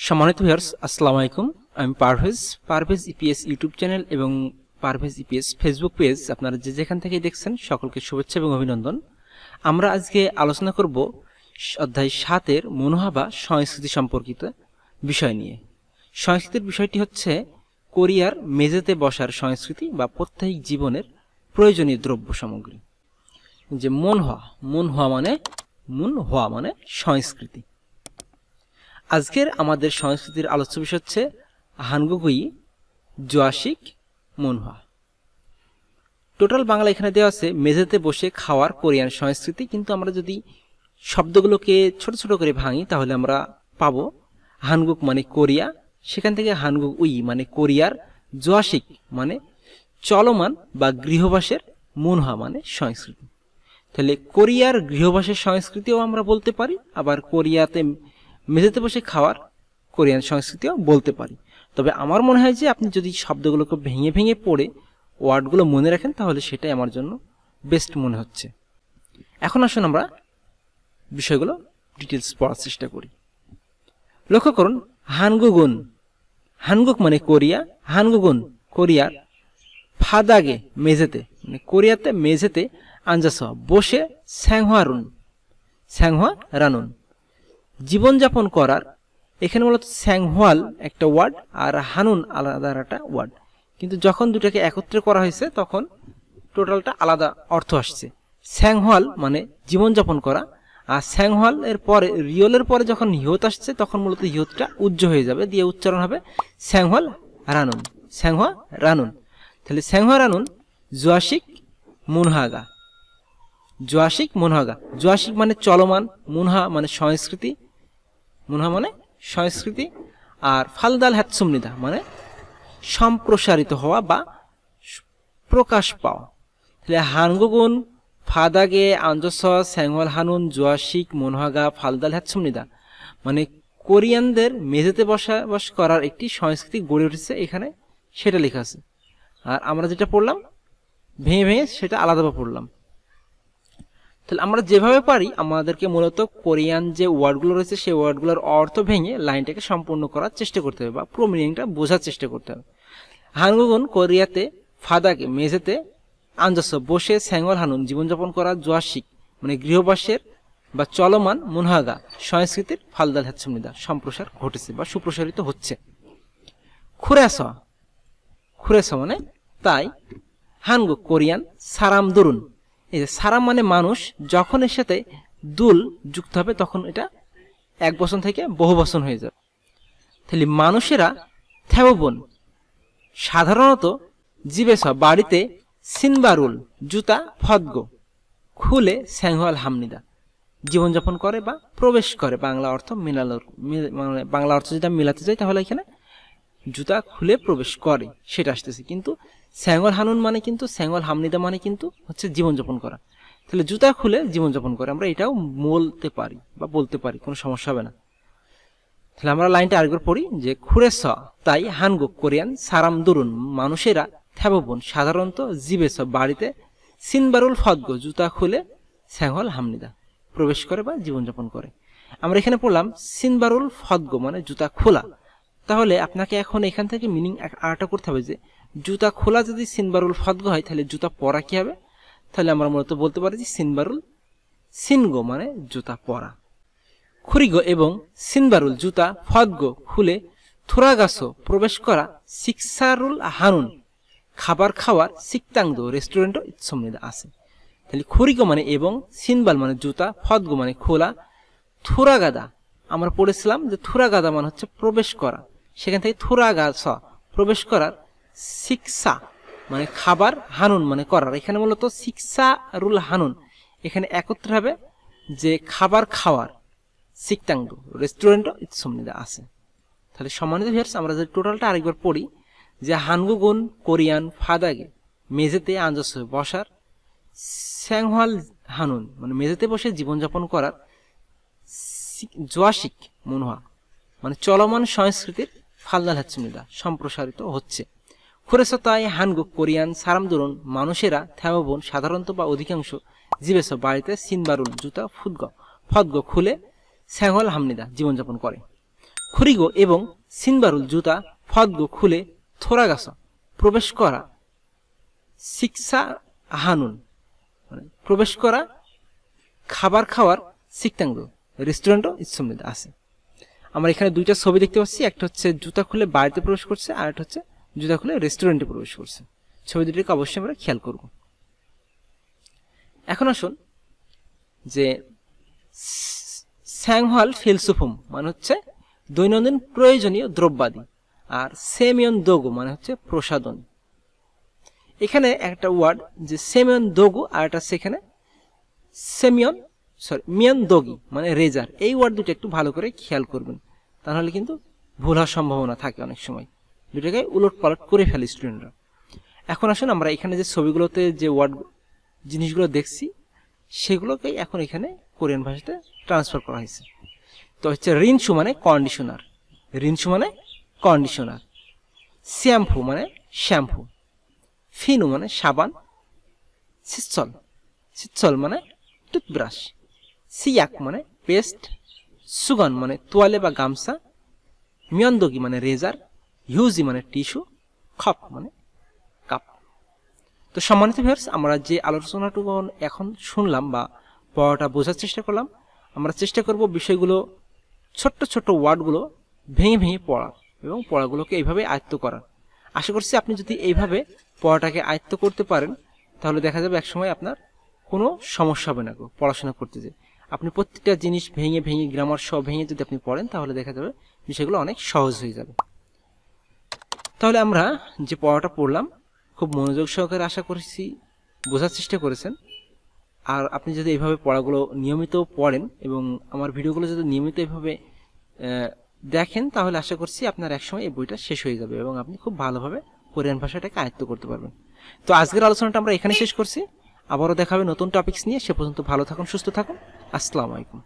সম্মানিত ভিউয়ার্স, আসসালামু আলাইকুম। আমি পারভেজ ইপিএস ইউটিউব চ্যানেল এবং পারভেজ ইপিএস ফেসবুক পেজ আপনারা যে যেখান থেকে দেখছেন সকলকে শুভেচ্ছা এবং অভিনন্দন। আমরা আজকে আলোচনা করব অধ্যায় 7-এর মনোভাবা সংস্কৃতি সম্পর্কিত বিষয় নিয়ে। সংস্কৃতির বিষয়টি হচ্ছে কোরিয়ার মেঝেতে বসার সংস্কৃতি বা প্রত্যেক জীবনের প্রয়োজনীয় দ্রব্য সামগ্রী। যে মন হওয়া মানে সংস্কৃতি। আজকের আমাদের সংস্কৃতির আলোচ্য বিষয় হচ্ছে হানগুগুই জোয়াশিক মনহা। টোটাল বাংলা এখানে দেওয়া আছে মেঝেতে বসে খাওয়ার কোরিয়ান সংস্কৃতি, কিন্তু আমরা যদি শব্দগুলোকে ছোট ছোট করে ভাঙি তাহলে আমরা পাবো হানগুক মানে কোরিয়া, সেখান থেকে হানগুক উই মানে কোরিয়ার, জোয়াশিক মানে চলমান বা গৃহবাসের, মনহা মানে সংস্কৃতি। তাহলে কোরিয়ার গৃহবাসের সংস্কৃতিও আমরা বলতে পারি, আবার কোরিয়াতে মেঝেতে বসে খাওয়ার কোরিয়ান সংস্কৃতিও বলতে পারি। তবে আমার মনে হয় যে আপনি যদি শব্দগুলোকে ভেঙে ভেঙে পড়ে ওয়ার্ডগুলো মনে রাখেন তাহলে সেটাই আমার জন্য বেস্ট মনে হচ্ছে। এখন আসুন আমরা বিষয়গুলো ডিটেলস পড়ার চেষ্টা করি। লক্ষ্য করুন, হানগুক মানে কোরিয়া, হানগুগুন কোরিয়ার, ফাদাগে মেঝেতে মানে কোরিয়াতে মেঝেতে আঞ্জাস বসে, স্যাংহোয়া রানুন জীবনযাপন করার। এখানে মূলত স্যাংহোয়াল একটা ওয়ার্ড আর হানুন আলাদা একটা ওয়ার্ড, কিন্তু যখন দুটাকে একত্রে করা হয়েছে তখন টোটালটা আলাদা অর্থ আসছে। স্যাংহোয়াল মানে জীবনযাপন করা, আর স্যাংহোয়াল এর পরে রিয়লের পরে যখন হিয়ত আসছে তখন মূলত হিয়তটা উজ্জ্ব হয়ে যাবে, দিয়ে উচ্চারণ হবে স্যাংহোয়াল রানুন, স্যাংহোয়া রানুন। তাহলে স্যাংহোয়া রানুন জোয়াশিক মুনহাগা, জোয়াশিক মুনহাগা। জোয়াশিক মানে চলমান, মুনহা মানে সংস্কৃতি, আর ফালদাল হ্যাতসুমনিদা মানে সম্প্রসারিত হওয়া বা প্রকাশ পাওয়া। তাহলে হানগুগুন ফাদাগে আঞ্জস স্যাংহোয়াল হানুন জোয়াশিক মুনহাগা ফালদাল হ্যাতসুমনিদা মানে কোরিয়ানদের মেঝেতে বসবাস করার একটি সংস্কৃতি গড়ে উঠেছে, এখানে সেটা লেখা আছে। আর আমরা যেটা পড়লাম ভেঙে ভেঙে সেটা আলাদাভাবে পড়লাম। তাহলে আমরা যেভাবে পারি আমাদেরকে মূলত কোরিয়ান যে ওয়ার্ডগুলো রয়েছে সেই ওয়ার্ডগুলোর অর্থ ভেঙে লাইনটাকে সম্পূর্ণ করার চেষ্টা করতে হবে বা পুরো মিনিংটা বোঝার চেষ্টা করতে হবে। হানগুগুন কোরিয়াতে ফাদাকে মেঝেতে আঞ্জাস বসে, স্যাংহোয়াল হানুন জীবনযাপন করা, জোয়াশিক মানে গৃহবাসের বা চলমান, মুনহাগা সংস্কৃতির ফালদাল হ্যাতসুমনিদা সম্প্রসার ঘটেছে বা সুপ্রসারিত হচ্ছে। খুরেস মানে তাই। হানগুক কোরিয়ান সারাম দরুন, এই যে সারাম মানে মানুষ, যখন এর সাথে দুল যুক্ত হবে তখন এটা এক বচন থেকে বহু বচন হয়ে যাবে। তাহলে মানুষেরা থেববন সাধারণত জিবেস বাড়িতে, সিনবারুল জুতা ফদগ খুলে, স্যাংহোয়াল হামনিদা জীবনযাপন করে বা প্রবেশ করে। বাংলা অর্থ বাংলা অর্থ যেটা মিলাতে চাই তাহলে এখানে জুতা খুলে প্রবেশ করে সেটা আসতেছে, কিন্তু স্যাংহোয়াল হানুন মানে কিন্তু স্যাংহোয়াল হামনিদা মানে কিন্তু হচ্ছে জীবনযাপন করা। তাহলে জুতা খুলে জীবনযাপন করে, আমরা এটাও বলতে পারি বা বলতে পারি, কোনো সমস্যা হবে না। তাহলে আমরা লাইনটা আরেকবার পড়ি যে খুরেস তাই হানগুক কোরিয়ান সারাম দরুন মানুষেরা থ্যাববন সাধারণত জিবেস বাড়িতে, সিনবারুল ফদগ জুতা খুলে, স্যাংহোয়াল হামনিদা প্রবেশ করে বা জীবনযাপন করে। আমরা এখানে পড়লাম সিনবারুল ফদগ মানে জুতা খোলা। তাহলে আপনাকে এখন এখান থেকে মিনিং আরেকটা করতে হবে যে জুতা খোলা যদি সিনবারুল ফদগ হয় তাহলে জুতা পরা কি হবে? তাহলে আমরা মূলত বলতে পারি যে সিনগো মানে জুতা পরা। খুরিগো এবং সিনবারুল জুতা ফদগ খুলে, থোরাগাসো প্রবেশ করা, সিকসারুল হানুন খাবার খাওয়ার, সিকতাংদো রেস্টুরেন্টও ইৎসমনিদা আছে। তাহলে খুরিগো মানে এবং, সিনবাল মানে জুতা, ফদগো মানে খোলা, থোরাগাদা আমরা পড়েছিলাম যে থোরাগাদা মানে হচ্ছে প্রবেশ করা, সেখান থেকে থোরাগাসা প্রবেশ করার, শিক্ষা মানে খাবার, হানুন মানে করার। এখানে মূলত শিক্ষা রুল হানুন এখানে একত্রে হবে যে খাবার খাওয়ার, সিকতাংদো রেস্টুরেন্টও ইৎসমনিদা আছে। তাহলে সম্মানিত ভিউয়ার্স, আমরা যদি টোটালটা আরেকবার পড়ি যে হানগুগুন কোরিয়ান ফাদাগে মেঝেতে আঞ্জাস বসার, স্যাংহোয়াল হানুন মানে মেঝেতে বসে জীবনযাপন করার, জোয়াশিক মুনহা মানে চলমান সংস্কৃতির ফালদাল হ্যাতসুমনিদা সম্প্রসারিত হচ্ছে। খুরেসতায় হানগুক কোরিয়ান সারাম দরুন মানুষেরা থ্যাববন সাধারণত বা অধিকাংশ জিবেস বাড়িতে, সিনবারুল জুতা ফদগ খুলে, স্যাংহোয়াল হামনিদা জীবনযাপন করে। খুরিগো এবং সিনবারুল জুতা ফদগো খুলে থোরাগাছ প্রবেশ করা শিক্ষা হানুন মানে প্রবেশ করা খাবার খাওয়ার শিখতাঙ্গ রেস্টুরেন্টও ইচ্ছমিদা আছে। আমরা এখানে দুইটা ছবি দেখতে পাচ্ছি, একটা হচ্ছে জুতা খুলে বাড়িতে প্রবেশ করছে আর একটা হচ্ছে জুতা খুলে রেস্টুরেন্টে প্রবেশ করছে। ছবি দুটিকে অবশ্যই আমরা খেয়াল করব। এখন আসুন যে স্যাংহাল ফিলসুফুম মানে হচ্ছে দৈনন্দিন প্রয়োজনীয় দ্রব্যাদি, আর সেমিয়ন দোগো মানে হচ্ছে প্রসাধন। এখানে একটা ওয়ার্ড যে সেমিয়ন দোগো আর একটা সেখানে মিয়ন দোগি মানে রেজার। এই ওয়ার্ড দুটো একটু ভালো করে খেয়াল করবেন, তাহলে কিন্তু ভুল হওয়ার সম্ভাবনা থাকে অনেক সময়, দুটাকে উলট পালট করে ফেলে স্টুডেন্টরা। এখন আসুন আমরা এখানে যে ছবিগুলোতে যে ওয়ার্ড জিনিসগুলো দেখছি সেগুলোকে এখন এখানে কোরিয়ান ভাষাতে ট্রান্সফার করা হয়েছে। তো হচ্ছে রিনশু মানে কন্ডিশনার, রিনশু মানে কন্ডিশনার, শ্যাম্পু মানে শ্যাম্পু, ফিনু মানে সাবান, সিচ্ছল মানে টুথব্রাশ, সিয়াক মানে পেস্ট, সুগন মানে তোয়ালে বা গামছা, মিয়ন্দগি মানে রেজার, হিউজি মানে টিস্যু, খপ মানে কাপ। তো সম্মানিত ভিউয়ার্স, আমরা যে আলোচনাটুকু এখন শুনলাম বা পড়াটা বোঝার চেষ্টা করলাম, আমরা চেষ্টা করব বিষয়গুলো ছোট্ট ছোট্ট ওয়ার্ডগুলো ভেঙে ভেঙে পড়ার এবং পড়াগুলোকে এইভাবে আয়ত্ত করার। আশা করছি আপনি যদি এইভাবে পড়াটাকে আয়ত্ত করতে পারেন তাহলে দেখা যাবে একসময় আপনার কোনো সমস্যা হবে না পড়াশোনা করতে। যে আপনি প্রত্যেকটা জিনিস ভেঙে ভেঙে গ্রামার সহ ভেঙে যদি আপনি পড়েন তাহলে দেখা যাবে বিষয়গুলো অনেক সহজ হয়ে যাবে। তাহলে আমরা যে পড়াটা পড়লাম খুব মনোযোগ সহকারে আশা করছি বোঝার চেষ্টা করেছেন। আর আপনি যদি এইভাবে পড়াগুলো নিয়মিত পড়েন এবং আমার ভিডিওগুলো যদি নিয়মিত এইভাবে দেখেন তাহলে আশা করছি আপনার একসময় এই বইটা শেষ হয়ে যাবে এবং আপনি খুব ভালোভাবে কোরিয়ান ভাষাটাকে আয়ত্ত করতে পারবেন। তো আজকের আলোচনাটা আমরা এখানে শেষ করছি, আবারও দেখা হবে নতুন টপিকস নিয়ে। সে পর্যন্ত ভালো থাকুন, সুস্থ থাকুন, আসসালামু আলাইকুম।